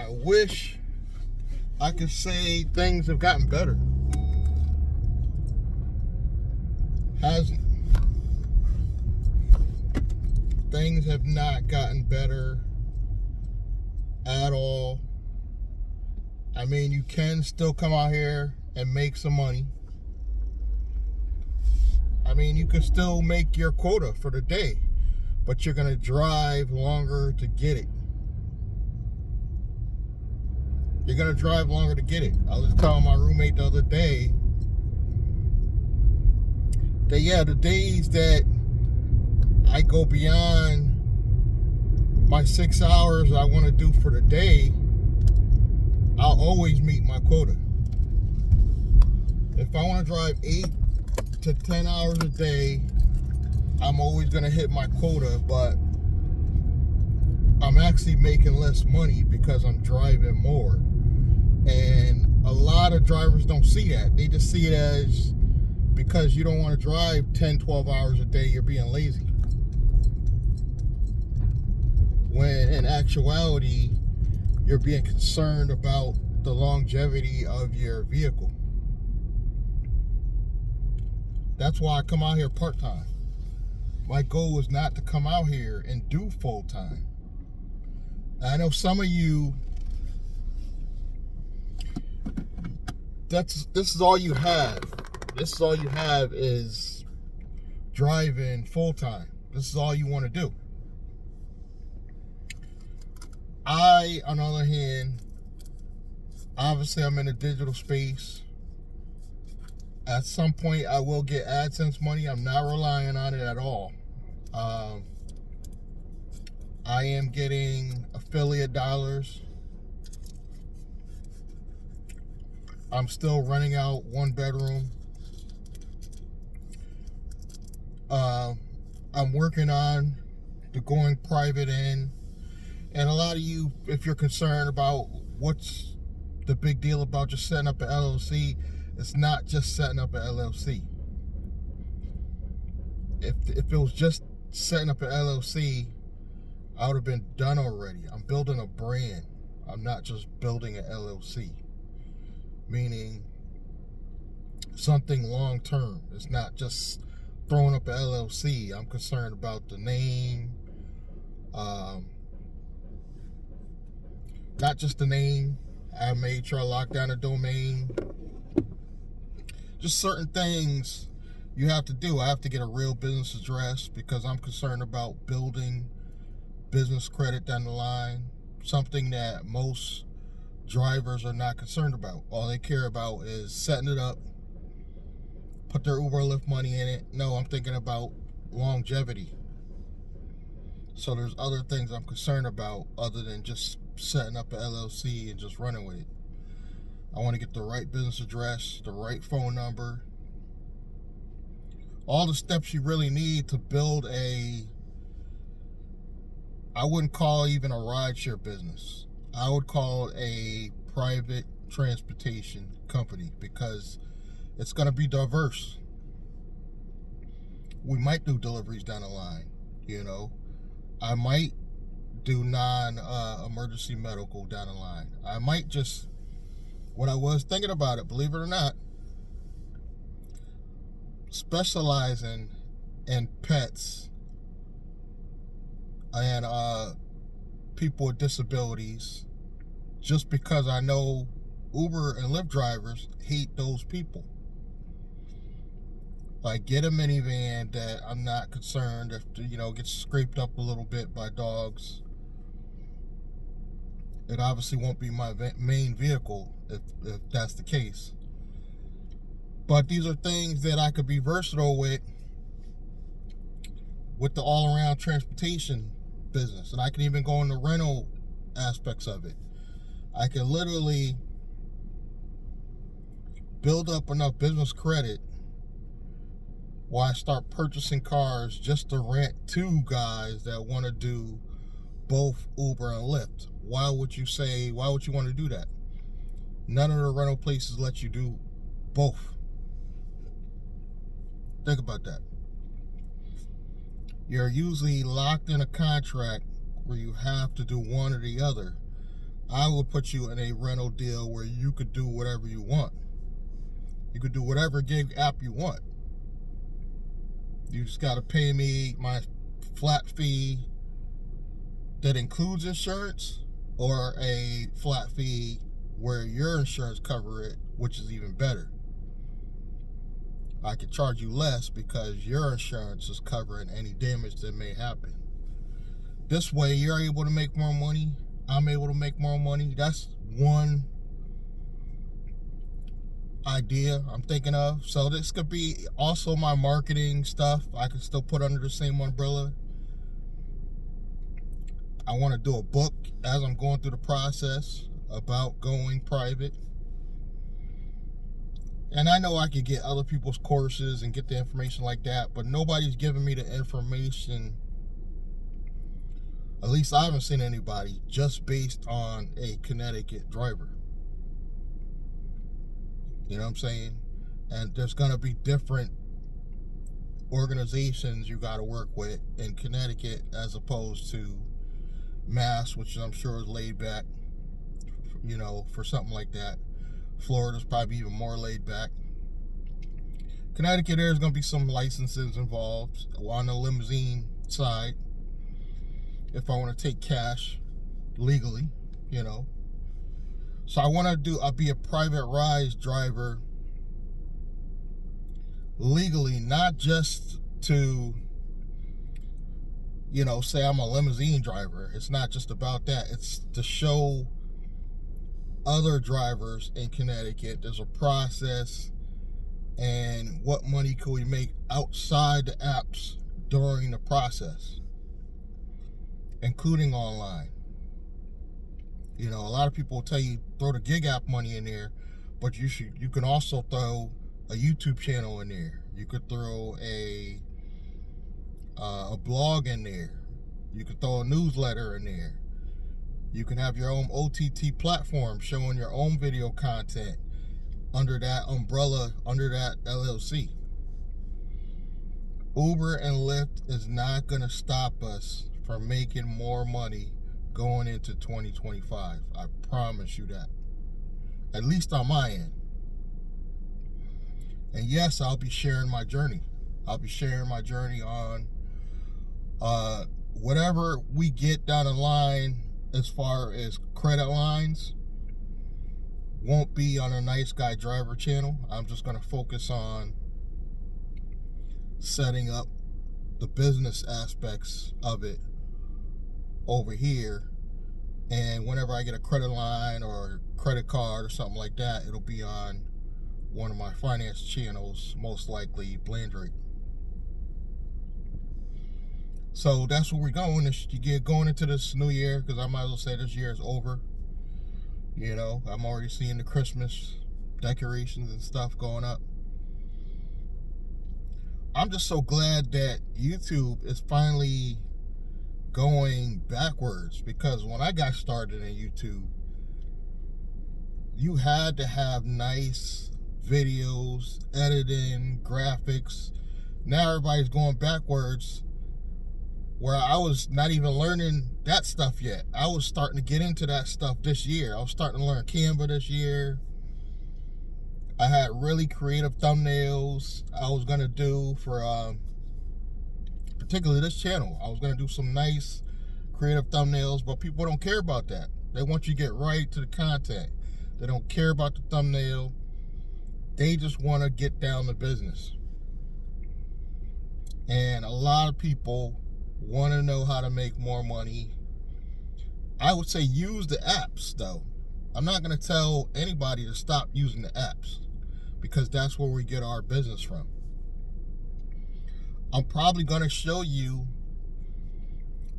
wish I could say things have gotten better. Hasn't. Things have not gotten better at all. I mean, you can still come out here and make some money. I mean, you can still make your quota for the day, but you're going to drive longer to get it. You're going to drive longer to get it. I was telling my roommate the other day that, yeah, the days that I go beyond my 6 hours I want to do for the day, I'll always meet my quota. If I want to drive 8 to 10 hours a day, I'm always going to hit my quota, but I'm actually making less money because I'm driving more. And a lot of drivers don't see that. They just see it as, because you don't want to drive 10, 12 hours a day, you're being lazy. When in actuality, you're being concerned about the longevity of your vehicle. That's why I come out here part-time. My goal is not to come out here and do full-time. I know some of you, this is all you have. This is all you have is driving full-time. This is all you want to do. I, on the other hand, obviously I'm in a digital space. At some point, I will get AdSense money. I'm not relying on it at all. I am getting affiliate dollars. I'm still renting out one bedroom. I'm working on the going private end. And a lot of you, if you're concerned about what's the big deal about just setting up an LLC, it's not just setting up an LLC. If it was just setting up an LLC, I would have been done already. I'm building a brand. I'm not just building an LLC. Meaning something long term. It's not just throwing up an LLC. I'm concerned about the name. Not just the name. I made sure I locked down a domain. Just certain things you have to do. I have to get a real business address because I'm concerned about building business credit down the line. Something that most drivers are not concerned about. All they care about is setting it up, put their Uber Lyft money in it. No, I'm thinking about longevity. So there's other things I'm concerned about other than just setting up an LLC and just running with it. I want to get the right business address, the right phone number, all the steps you really need to build I wouldn't call it even a rideshare business. I would call it a private transportation company because it's going to be diverse. We might do deliveries down the line, you know. I might do non-emergency medical down the line. I might just, when I was thinking about it, believe it or not, specializing in pets and people with disabilities, just because I know Uber and Lyft drivers hate those people. Like, get a minivan that I'm not concerned if, gets scraped up a little bit by dogs. It obviously won't be my main vehicle if that's the case. But these are things that I could be versatile with the all-around transportation business. And I can even go in the rental aspects of it. I can literally build up enough business credit while I start purchasing cars just to rent to guys that want to do both Uber and Lyft. Why would you want to do that? None of the rental places let you do both. Think about that. You're usually locked in a contract where you have to do one or the other. I will put you in a rental deal where you could do whatever you want. You could do whatever gig app you want. You just got to pay me my flat fee that includes insurance, or a flat fee where your insurance cover it, which is even better. I could charge you less because your insurance is covering any damage that may happen. This way, you're able to make more money. I'm able to make more money. That's one idea I'm thinking of. So this could be also my marketing stuff. I could still put under the same umbrella. I want to do a book as I'm going through the process about going private. And I know I could get other people's courses and get the information like that, but nobody's giving me the information. At least I haven't seen anybody, just based on a Connecticut driver. You know what I'm saying? And there's going to be different organizations you got to work with in Connecticut as opposed to Mass, which I'm sure is laid back, you know, for something like that. Florida's probably even more laid back. Connecticut, there's going to be some licenses involved on the limousine side if I want to take cash legally, you know. So I want to I'll be a private rise driver legally, not just to, you know, say I'm a limousine driver. It's not just about that. It's to show other drivers in Connecticut there's a process and what money can we make outside the apps during the process, including online. You know, a lot of people will tell you throw the gig app money in there, but you can also throw a YouTube channel in there. You could throw a blog in there. You could throw a newsletter in there. You can have your own OTT platform showing your own video content under that umbrella, under that LLC. Uber and Lyft is not going to stop us from making more money going into 2025. I promise you that. At least on my end. And yes, I'll be sharing my journey. I'll be sharing my journey on whatever we get down the line as far as credit lines. Won't be on a Nice Guy Driver channel. I'm just going to focus on setting up the business aspects of it over here, and whenever I get a credit line or credit card or something like that, it'll be on one of my finance channels, most likely Blandrake. So that's where we're going. Going into this new year, because I might as well say this year is over. You know, I'm already seeing the Christmas decorations and stuff going up. I'm just so glad that YouTube is finally going backwards, because when I got started in YouTube, you had to have nice videos, editing, graphics. Now everybody's going backwards, where I was not even learning that stuff yet. I was starting to get into that stuff this year. I was starting to learn Canva this year. I had really creative thumbnails I was going to do for particularly this channel. I was going to do some nice creative thumbnails, but people don't care about that. They want you to get right to the content. They don't care about the thumbnail. They just want to get down to business. And a lot of people want to know how to make more money. I would say use the apps, though. I'm not going to tell anybody to stop using the apps, because that's where we get our business from. I'm probably going to show you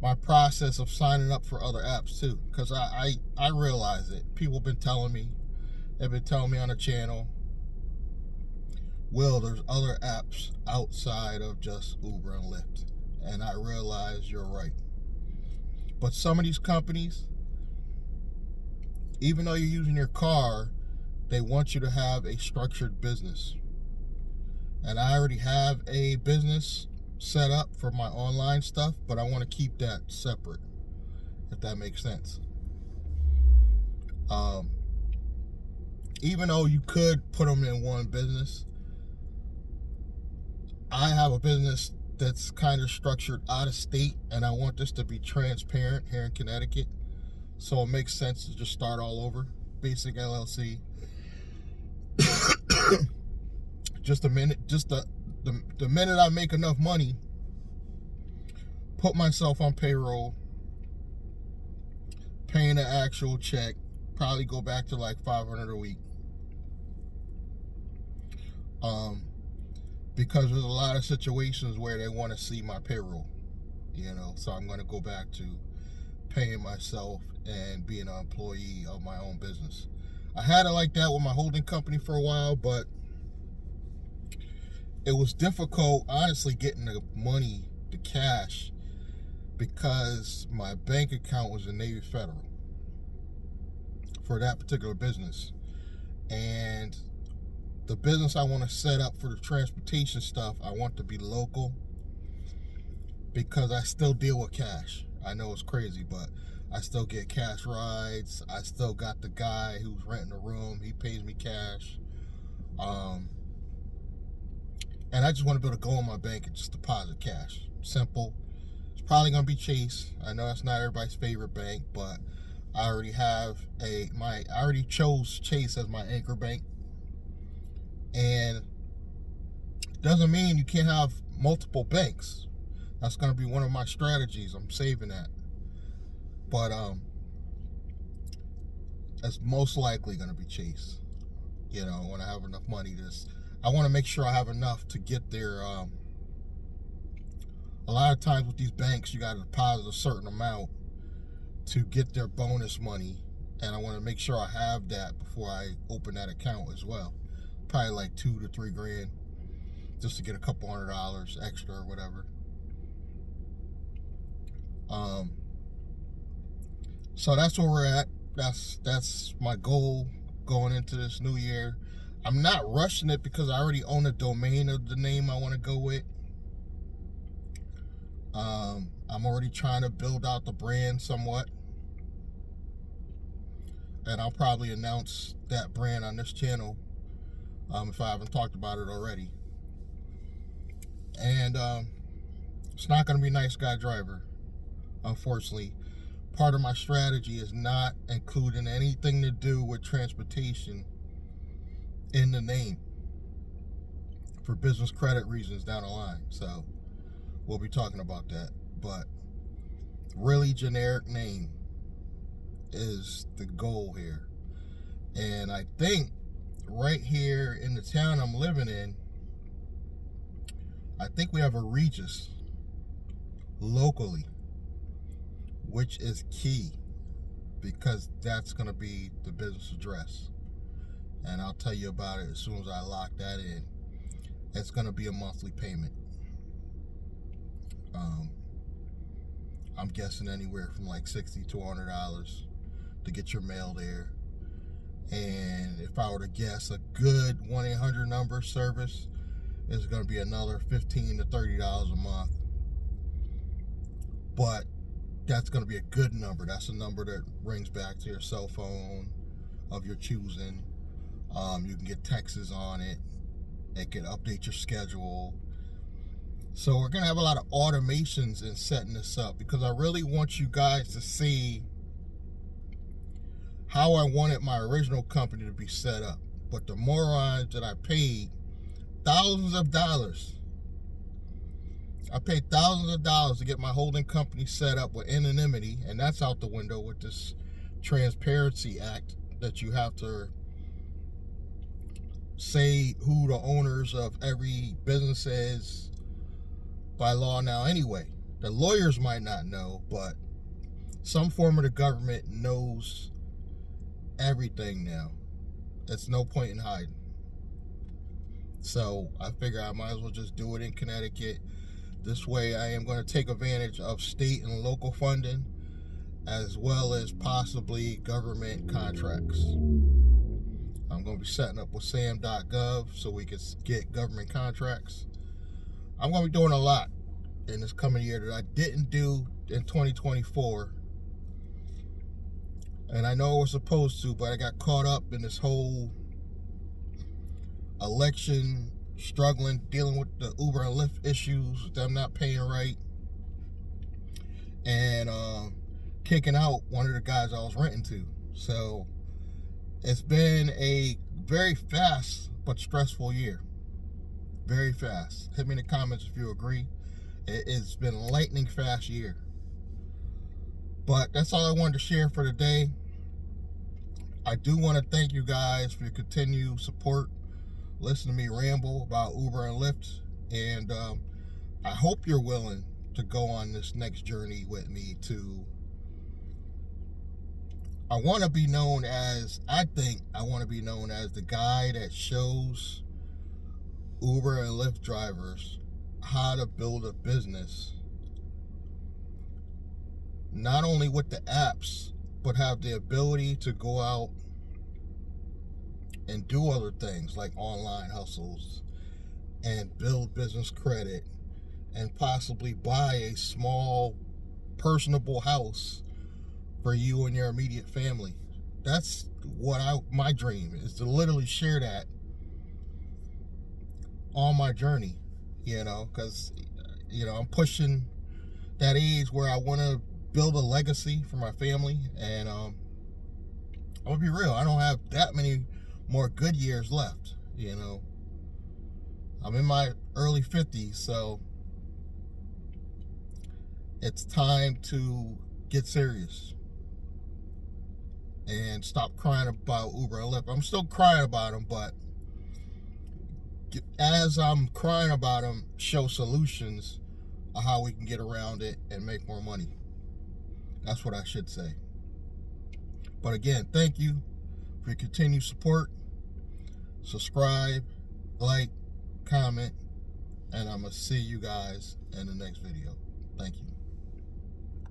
my process of signing up for other apps too, because I realize it. People have been telling me, they've been telling me on the channel, Will, there's other apps outside of just Uber and Lyft. And I realize you're right. But some of these companies, even though you're using your car, they want you to have a structured business. And I already have a business set up for my online stuff, but I want to keep that separate, if that makes sense. Um, even though you could put them in one business, I have a business that's kind of structured out of state, and I want this to be transparent here in Connecticut. So it makes sense to just start all over. Basic LLC. Just the minute I make enough money, put myself on payroll, paying the actual check, probably go back to like $500 a week. Because there's a lot of situations where they want to see my payroll, so I'm going to go back to paying myself and being an employee of my own business. I had it like that with my holding company for a while, but it was difficult, honestly, getting the money, the cash, because my bank account was in Navy Federal for that particular business. And the business I want to set up for the transportation stuff, I want to be local, because I still deal with cash. I know it's crazy, but I still get cash rides. I still got the guy who's renting a room. He pays me cash. And I just want to be able to go in my bank and just deposit cash. Simple. It's probably going to be Chase. I know that's not everybody's favorite bank, but I already have I already chose Chase as my anchor bank. And doesn't mean you can't have multiple banks. That's going to be one of my strategies. I'm saving that. But that's most likely going to be Chase. When I have enough money, I want to make sure I have enough to get there. A lot of times with these banks, you got to deposit a certain amount to get their bonus money, and I want to make sure I have that before I open that account as well. Probably like $2 to $3 grand, just to get a couple $100 extra or whatever. So that's where we're at. That's my goal going into this new year. I'm not rushing it because I already own a domain of the name I want to go with. I'm already trying to build out the brand somewhat, and I'll probably announce that brand on this channel if I haven't talked about it already. And it's not going to be Nice Guy Driver, unfortunately. Part of my strategy is not including anything to do with transportation in the name for business credit reasons down the line. So we'll be talking about that. But really generic name is the goal here. And I think right here in the town I'm living in, I think we have a Regis locally, which is key, because that's going to be the business address. And I'll tell you about it as soon as I lock that in. It's going to be a monthly payment. I'm guessing anywhere from like $60 to $100 to get your mail there. And if I were to guess, a good 1-800 number service is going to be another $15 to $30 a month. But that's going to be a good number. That's a number that rings back to your cell phone of your choosing. You can get texts on it. It can update your schedule. So we're going to have a lot of automations in setting this up, because I really want you guys to see how I wanted my original company to be set up. But the morons that I paid thousands of dollars. I paid thousands of dollars to get my holding company set up with anonymity, and that's out the window with this Transparency Act that you have to say who the owners of every business is by law now anyway. The lawyers might not know, but some form of the government knows everything now. It's no point in hiding. So I figure I might as well just do it in Connecticut. This way I am going to take advantage of state and local funding, as well as possibly government contracts. I'm going to be setting up with sam.gov so we can get government contracts. I'm going to be doing a lot in this coming year that I didn't do in 2024. And I know I was supposed to, but I got caught up in this whole election, struggling, dealing with the Uber and Lyft issues, them not paying right, and kicking out one of the guys I was renting to. So it's been a very fast but stressful year. Very fast. Hit me in the comments if you agree. It's been a lightning fast year. But that's all I wanted to share for today. I do want to thank you guys for your continued support. Listen to me ramble about Uber and Lyft. And I hope you're willing to go on this next journey with me to... I think I want to be known as the guy that shows Uber and Lyft drivers how to build a business, not only with the apps, but have the ability to go out and do other things like online hustles and build business credit and possibly buy a small personable house for you and your immediate family. That's what my dream is, to literally share that on my journey, because I'm pushing that age where I want to build a legacy for my family. And I'm gonna be real, I don't have that many more good years left. I'm in my early 50s, so it's time to get serious and stop crying about Uber and Lyft. I'm still crying about them, but as I'm crying about them, show solutions of how we can get around it and make more money. That's what I should say. But again, thank you for your continued support. Subscribe, like, comment, and I'm going to see you guys in the next video. Thank you.